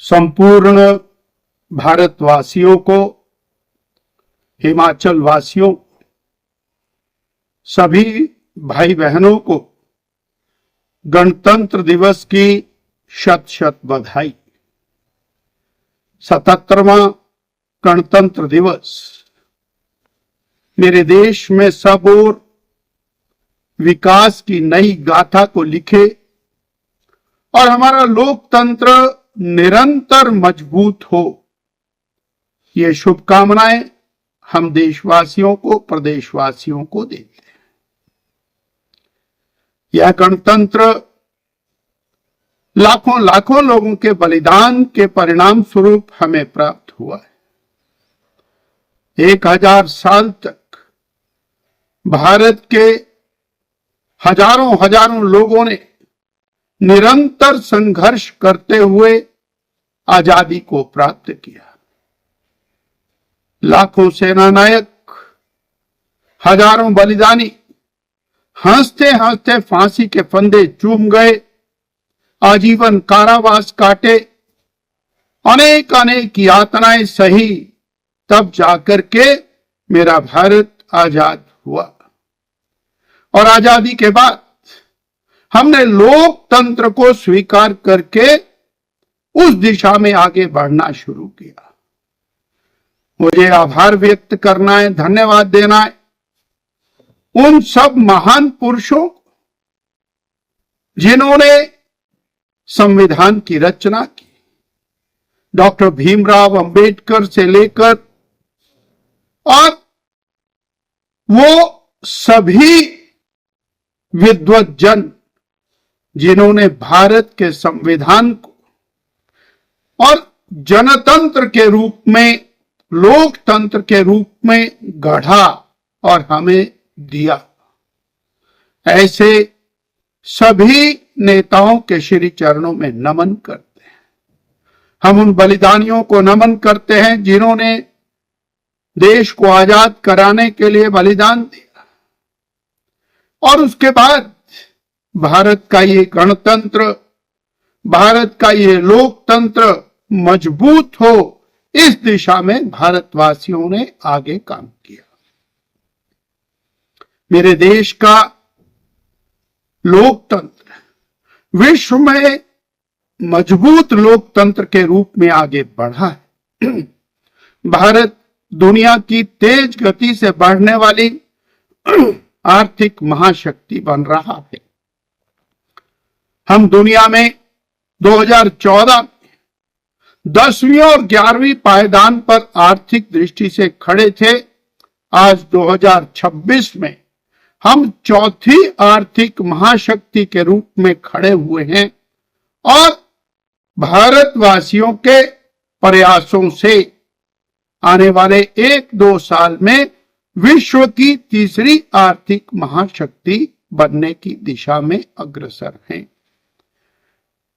संपूर्ण भारतवासियों को, हिमाचल वासियों, सभी भाई बहनों को गणतंत्र दिवस की शत शत बधाई। 77वां गणतंत्र दिवस मेरे देश में सब ओर विकास की नई गाथा को लिखे और हमारा लोकतंत्र निरंतर मजबूत हो, ये शुभकामनाएं हम देशवासियों को, प्रदेशवासियों को देते हैं। यह गणतंत्र लाखों लाखों लोगों के बलिदान के परिणाम स्वरूप हमें प्राप्त हुआ है। 1000 साल तक भारत के हजारों हजारों लोगों ने निरंतर संघर्ष करते हुए आजादी को प्राप्त किया। लाखों सेना नायक, हजारों बलिदानी हंसते हंसते फांसी के फंदे चूम गए, आजीवन कारावास काटे, अनेक अनेक यातनाएं सही, तब जाकर के मेरा भारत आजाद हुआ। और आजादी के बाद हमने लोकतंत्र को स्वीकार करके उस दिशा में आगे बढ़ना शुरू किया। मुझे आभार व्यक्त करना है, धन्यवाद देना है उन सब महान पुरुषों को जिन्होंने संविधान की रचना की। डॉक्टर भीमराव अंबेडकर से लेकर और वो सभी विद्वत जन जिन्होंने भारत के संविधान को और जनतंत्र के रूप में, लोकतंत्र के रूप में गढ़ा और हमें दिया। ऐसे सभी नेताओं के श्री चरणों में नमन करते हैं। हम उन बलिदानियों को नमन करते हैं जिन्होंने देश को आजाद कराने के लिए बलिदान दिया। और उसके बाद भारत का ये गणतंत्र, भारत का ये लोकतंत्र मजबूत हो, इस दिशा में भारतवासियों ने आगे काम किया। मेरे देश का लोकतंत्र विश्व में मजबूत लोकतंत्र के रूप में आगे बढ़ा है। भारत दुनिया की तेज गति से बढ़ने वाली आर्थिक महाशक्ति बन रहा है। हम दुनिया में 2014 में 10वीं और 11वीं पायदान पर आर्थिक दृष्टि से खड़े थे। आज 2026 में हम चौथी आर्थिक महाशक्ति के रूप में खड़े हुए हैं और भारतवासियों के प्रयासों से आने वाले 1-2 साल में विश्व की तीसरी आर्थिक महाशक्ति बनने की दिशा में अग्रसर हैं।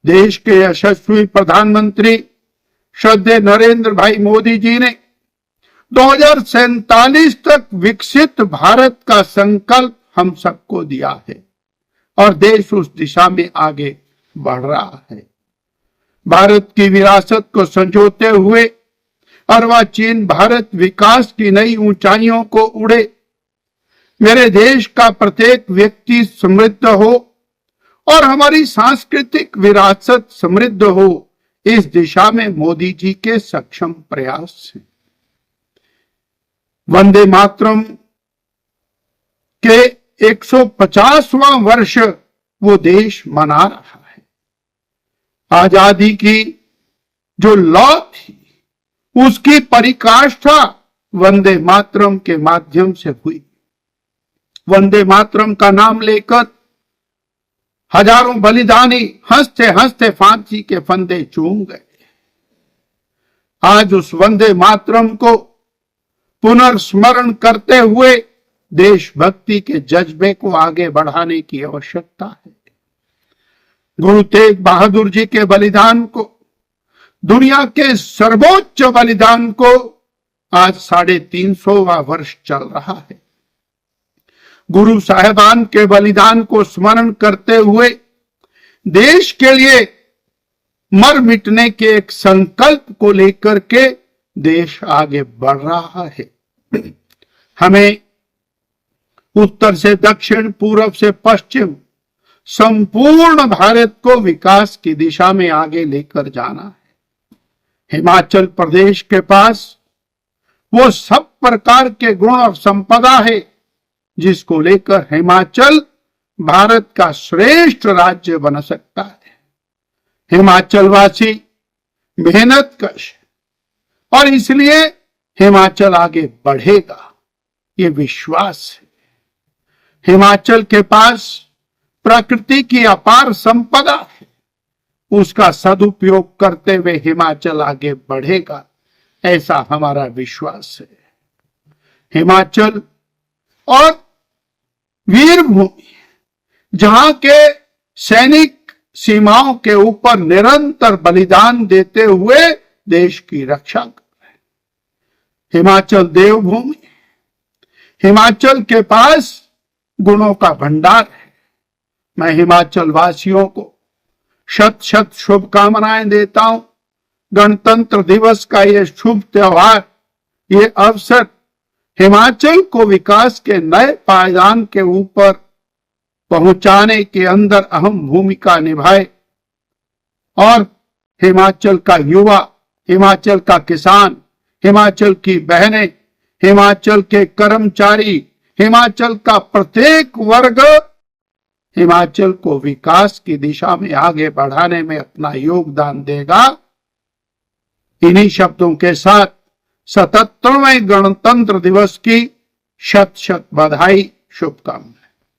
देश के यशस्वी प्रधानमंत्री श्रद्धेय नरेंद्र भाई मोदी जी ने 2047 तक विकसित भारत का संकल्प हम सबको दिया है और देश उस दिशा में आगे बढ़ रहा है। भारत की विरासत को संजोते हुए अर्वाचीन भारत विकास की नई ऊंचाइयों को उड़े। मेरे देश का प्रत्येक व्यक्ति समृद्ध हो और हमारी सांस्कृतिक विरासत समृद्ध हो, इस दिशा में मोदी जी के सक्षम प्रयास हैं। वंदे मातरम के 150वां वर्ष वो देश मना रहा है। आजादी की जो लौ थी उसकी परिकाष्ठा वंदे मातरम के माध्यम से हुई। वंदे मातरम का नाम लेकर हजारों बलिदानी हंसते हंसते फांसी के फंदे चूम गए। आज उस वंदे मातरम को पुनर्स्मरण करते हुए देशभक्ति के जज्बे को आगे बढ़ाने की आवश्यकता है। गुरु तेग बहादुर जी के बलिदान को, दुनिया के सर्वोच्च बलिदान को आज 350वां वर्ष चल रहा है। गुरु साहिबान के बलिदान को स्मरण करते हुए देश के लिए मर मिटने के एक संकल्प को लेकर के देश आगे बढ़ रहा है। हमें उत्तर से दक्षिण, पूरब से पश्चिम, संपूर्ण भारत को विकास की दिशा में आगे लेकर जाना है। हिमाचल प्रदेश के पास वो सब प्रकार के गुण और संपदा है जिसको लेकर हिमाचल भारत का श्रेष्ठ राज्य बन सकता है। हिमाचलवासी मेहनत कश और इसलिए हिमाचल आगे बढ़ेगा, ये विश्वास है। हिमाचल के पास प्रकृति की अपार संपदा है, उसका सदुपयोग करते हुए हिमाचल आगे बढ़ेगा, ऐसा हमारा विश्वास है। हिमाचल और वीरभूमि, जहां के सैनिक सीमाओं के ऊपर निरंतर बलिदान देते हुए देश की रक्षा कर रहे हैं। हिमाचल देवभूमि, हिमाचल के पास गुणों का भंडार है। मैं हिमाचल वासियों को शत शत शुभकामनाएं देता हूं। गणतंत्र दिवस का ये शुभ त्योहार, ये अवसर हिमाचल को विकास के नए पायदान के ऊपर पहुंचाने के अंदर अहम भूमिका निभाए और हिमाचल का युवा, हिमाचल का किसान, हिमाचल की बहनें, हिमाचल के कर्मचारी, हिमाचल का प्रत्येक वर्ग हिमाचल को विकास की दिशा में आगे बढ़ाने में अपना योगदान देगा। इन्हीं शब्दों के साथ 77वें गणतंत्र दिवस की शत शत बधाई, शुभकामनाएं।